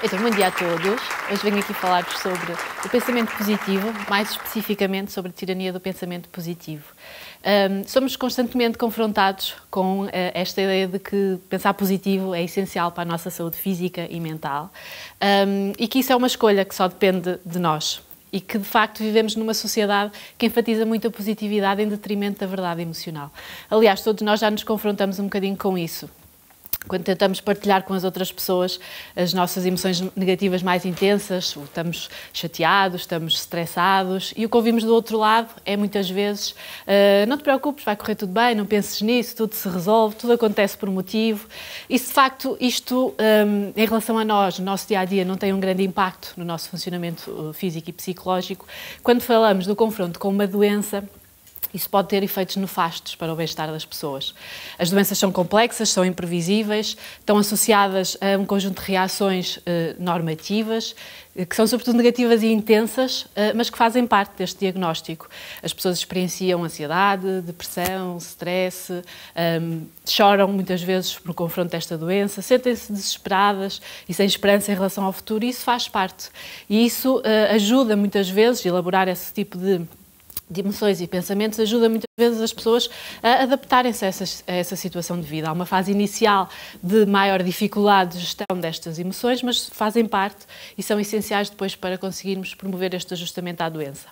Então, bom dia a todos. Hoje venho aqui falar-vos sobre o pensamento positivo, mais especificamente sobre a tirania do pensamento positivo. Somos constantemente confrontados com esta ideia de que pensar positivo é essencial para a nossa saúde física e mental e que isso é uma escolha que só depende de nós e que, de facto, vivemos numa sociedade que enfatiza muito a positividade em detrimento da verdade emocional. Aliás, todos nós já nos confrontamos um bocadinho com isso. Quando tentamos partilhar com as outras pessoas as nossas emoções negativas mais intensas, estamos chateados, estamos estressados, e o que ouvimos do outro lado é muitas vezes não te preocupes, vai correr tudo bem, não penses nisso, tudo se resolve, tudo acontece por motivo. E se de facto isto, em relação a nós, no nosso dia-a-dia, não tem um grande impacto no nosso funcionamento físico e psicológico, quando falamos do confronto com uma doença, isso pode ter efeitos nefastos para o bem-estar das pessoas. As doenças são complexas, são imprevisíveis, estão associadas a um conjunto de reações normativas, que são sobretudo negativas e intensas, mas que fazem parte deste diagnóstico. As pessoas experienciam ansiedade, depressão, stress, choram muitas vezes por confronto desta doença, sentem-se desesperadas e sem esperança em relação ao futuro, e isso faz parte. E isso ajuda muitas vezes a elaborar esse tipo de emoções e pensamentos, ajuda muitas vezes as pessoas a adaptarem-se a essa situação de vida. Há uma fase inicial de maior dificuldade de gestão destas emoções, mas fazem parte e são essenciais depois para conseguirmos promover este ajustamento à doença.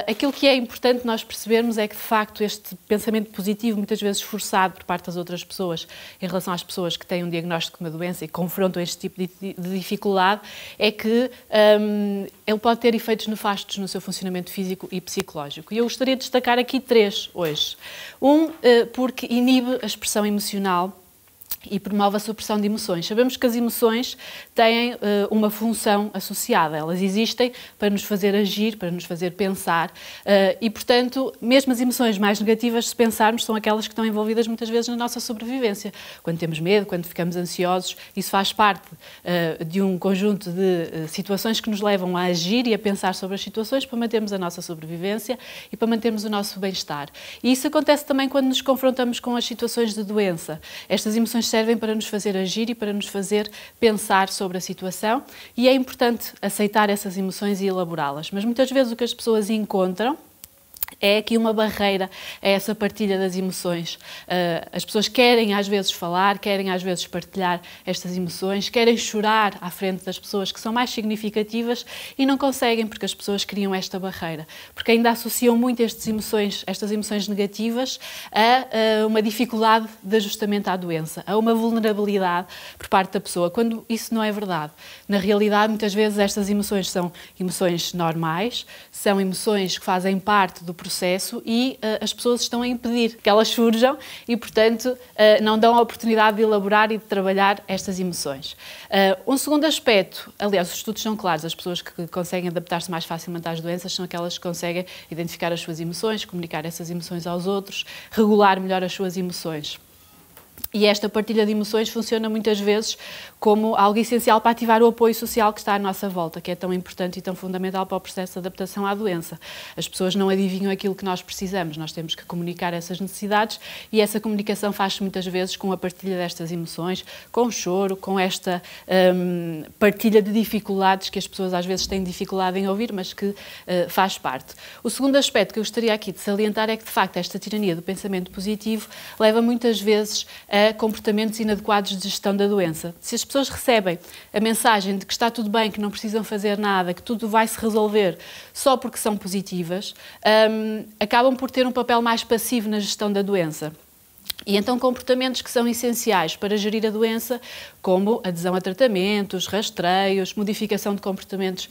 Aquilo que é importante nós percebermos é que, de facto, este pensamento positivo, muitas vezes forçado por parte das outras pessoas, em relação às pessoas que têm um diagnóstico de uma doença e confrontam este tipo de dificuldade, é que ele pode ter efeitos nefastos no seu funcionamento físico e psicológico. E eu gostaria de destacar aqui 3 hoje. Porque inibe a expressão emocional e promove a supressão de emoções. Sabemos que as emoções têm uma função associada. Elas existem para nos fazer agir, para nos fazer pensar e, portanto, mesmo as emoções mais negativas, se pensarmos, são aquelas que estão envolvidas muitas vezes na nossa sobrevivência. Quando temos medo, quando ficamos ansiosos, isso faz parte de um conjunto de situações que nos levam a agir e a pensar sobre as situações para mantermos a nossa sobrevivência e para mantermos o nosso bem-estar. E isso acontece também quando nos confrontamos com as situações de doença. Estas emoções servem para nos fazer agir e para nos fazer pensar sobre a situação, e é importante aceitar essas emoções e elaborá-las. Mas muitas vezes o que as pessoas encontram é aqui uma barreira a essa partilha das emoções. As pessoas querem às vezes falar, querem às vezes partilhar estas emoções, querem chorar à frente das pessoas que são mais significativas e não conseguem porque as pessoas criam esta barreira, porque ainda associam muito estas emoções negativas a uma dificuldade de ajustamento à doença, a uma vulnerabilidade por parte da pessoa, quando isso não é verdade. Na realidade, muitas vezes estas emoções são emoções normais, são emoções que fazem parte do processo e as pessoas estão a impedir que elas surjam e, portanto, não dão a oportunidade de elaborar e de trabalhar estas emoções. Um segundo aspecto, aliás, os estudos são claros, as pessoas que conseguem adaptar-se mais facilmente às doenças são aquelas que conseguem identificar as suas emoções, comunicar essas emoções aos outros, regular melhor as suas emoções. E esta partilha de emoções funciona muitas vezes como algo essencial para ativar o apoio social que está à nossa volta, que é tão importante e tão fundamental para o processo de adaptação à doença. As pessoas não adivinham aquilo que nós precisamos, nós temos que comunicar essas necessidades e essa comunicação faz-se muitas vezes com a partilha destas emoções, com o choro, com esta partilha de dificuldades que as pessoas às vezes têm dificuldade em ouvir, mas que faz parte. O segundo aspecto que eu gostaria aqui de salientar é que, de facto, esta tirania do pensamento positivo leva muitas vezes a comportamentos inadequados de gestão da doença. Se as pessoas recebem a mensagem de que está tudo bem, que não precisam fazer nada, que tudo vai se resolver só porque são positivas, acabam por ter um papel mais passivo na gestão da doença. E então comportamentos que são essenciais para gerir a doença, como adesão a tratamentos, rastreios, modificação de comportamentos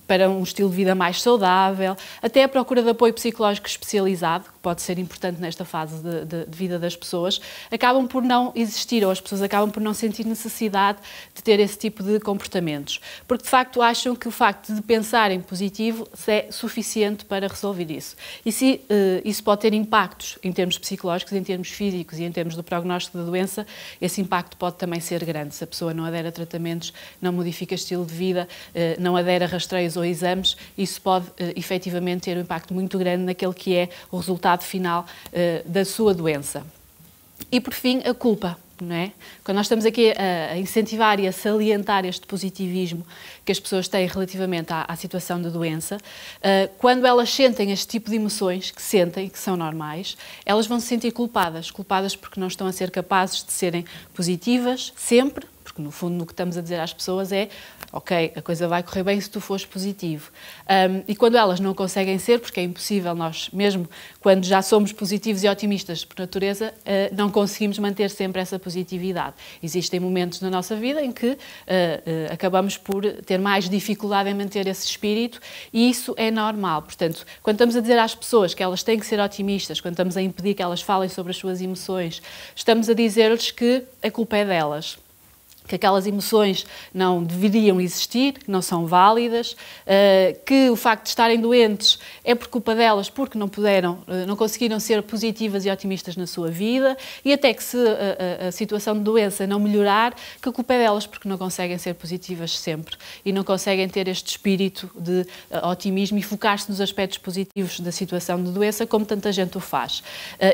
para um estilo de vida mais saudável, até a procura de apoio psicológico especializado, que pode ser importante nesta fase de vida das pessoas, acabam por não existir, ou as pessoas acabam por não sentir necessidade de ter esse tipo de comportamentos, porque de facto acham que o facto de pensar em positivo é suficiente para resolver isso. E se isso pode ter impactos em termos psicológicos, em termos físicos e em termos do prognóstico da doença, esse impacto pode também ser grande. Se a pessoa não adere a tratamentos, não modifica estilo de vida, não adere a rastreios ou exames, isso pode efetivamente ter um impacto muito grande naquele que é o resultado final da sua doença. E por fim, a culpa. não é? Quando nós estamos aqui a incentivar e a salientar este positivismo que as pessoas têm relativamente à situação de doença, quando elas sentem este tipo de emoções, que sentem, que são normais, elas vão se sentir culpadas porque não estão a ser capazes de serem positivas sempre, porque no fundo o que estamos a dizer às pessoas é ok, a coisa vai correr bem se tu fores positivo. E quando elas não conseguem ser, porque é impossível, nós mesmo quando já somos positivos e otimistas por natureza, não conseguimos manter sempre essa positividade. Existem momentos na nossa vida em que acabamos por ter mais dificuldade em manter esse espírito e isso é normal. Portanto, quando estamos a dizer às pessoas que elas têm que ser otimistas, quando estamos a impedir que elas falem sobre as suas emoções, estamos a dizer-lhes que a culpa é delas, que aquelas emoções não deveriam existir, que não são válidas, que o facto de estarem doentes é por culpa delas, porque não conseguiram ser positivas e otimistas na sua vida, e até que se a situação de doença não melhorar, que a culpa é delas, porque não conseguem ser positivas sempre e não conseguem ter este espírito de otimismo e focar-se nos aspectos positivos da situação de doença, como tanta gente o faz.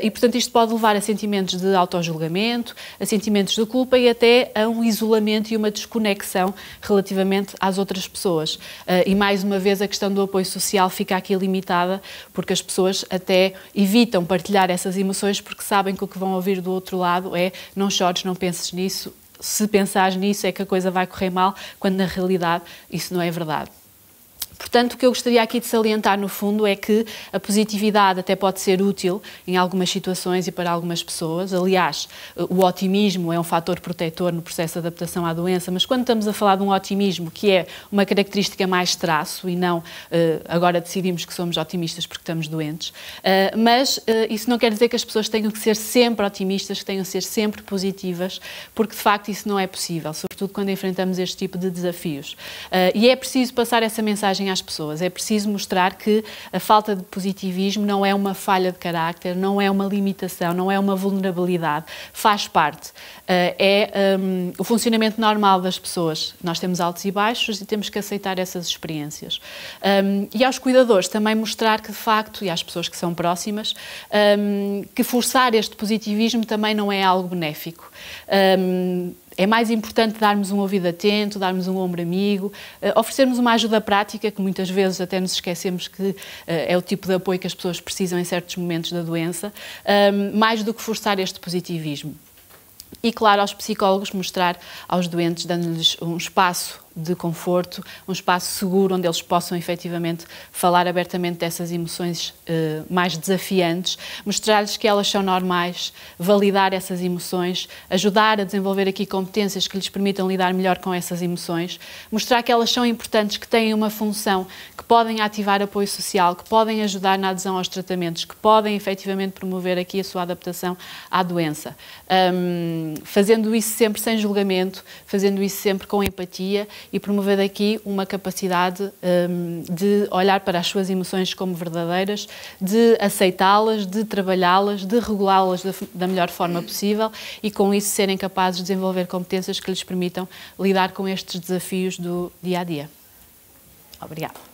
E, portanto, isto pode levar a sentimentos de autojulgamento, a sentimentos de culpa e até a um isolamento e uma desconexão relativamente às outras pessoas. E mais uma vez a questão do apoio social fica aqui limitada, porque as pessoas até evitam partilhar essas emoções porque sabem que o que vão ouvir do outro lado é não chores, não penses nisso, se pensares nisso é que a coisa vai correr mal, quando na realidade isso não é verdade. Portanto, o que eu gostaria aqui de salientar, no fundo, é que a positividade até pode ser útil em algumas situações e para algumas pessoas. Aliás, o otimismo é um fator protetor no processo de adaptação à doença, mas quando estamos a falar de um otimismo que é uma característica mais traço e não agora decidimos que somos otimistas porque estamos doentes, mas isso não quer dizer que as pessoas tenham que ser sempre otimistas, que tenham que ser sempre positivas, porque de facto isso não é possível, sobretudo quando enfrentamos este tipo de desafios. E é preciso passar essa mensagem às pessoas. É preciso mostrar que a falta de positivismo não é uma falha de carácter, não é uma limitação, não é uma vulnerabilidade, faz parte. O funcionamento normal das pessoas. Nós temos altos e baixos e temos que aceitar essas experiências. E aos cuidadores também mostrar que, de facto, e às pessoas que são próximas, que forçar este positivismo também não é algo benéfico. É mais importante darmos um ouvido atento, darmos um ombro amigo, oferecermos uma ajuda prática, que muitas vezes até nos esquecemos que é o tipo de apoio que as pessoas precisam em certos momentos da doença, mais do que forçar este positivismo. E, claro, aos psicólogos mostrar aos doentes, dando-lhes um espaço de conforto, um espaço seguro onde eles possam efetivamente falar abertamente dessas emoções mais desafiantes, mostrar-lhes que elas são normais, validar essas emoções, ajudar a desenvolver aqui competências que lhes permitam lidar melhor com essas emoções, mostrar que elas são importantes, que têm uma função, que podem ativar apoio social, que podem ajudar na adesão aos tratamentos, que podem efetivamente promover aqui a sua adaptação à doença. Fazendo isso sempre sem julgamento, fazendo isso sempre com empatia e promover aqui uma capacidade de olhar para as suas emoções como verdadeiras, de aceitá-las, de trabalhá-las, de regulá-las da melhor forma possível e com isso serem capazes de desenvolver competências que lhes permitam lidar com estes desafios do dia-a-dia. Obrigada.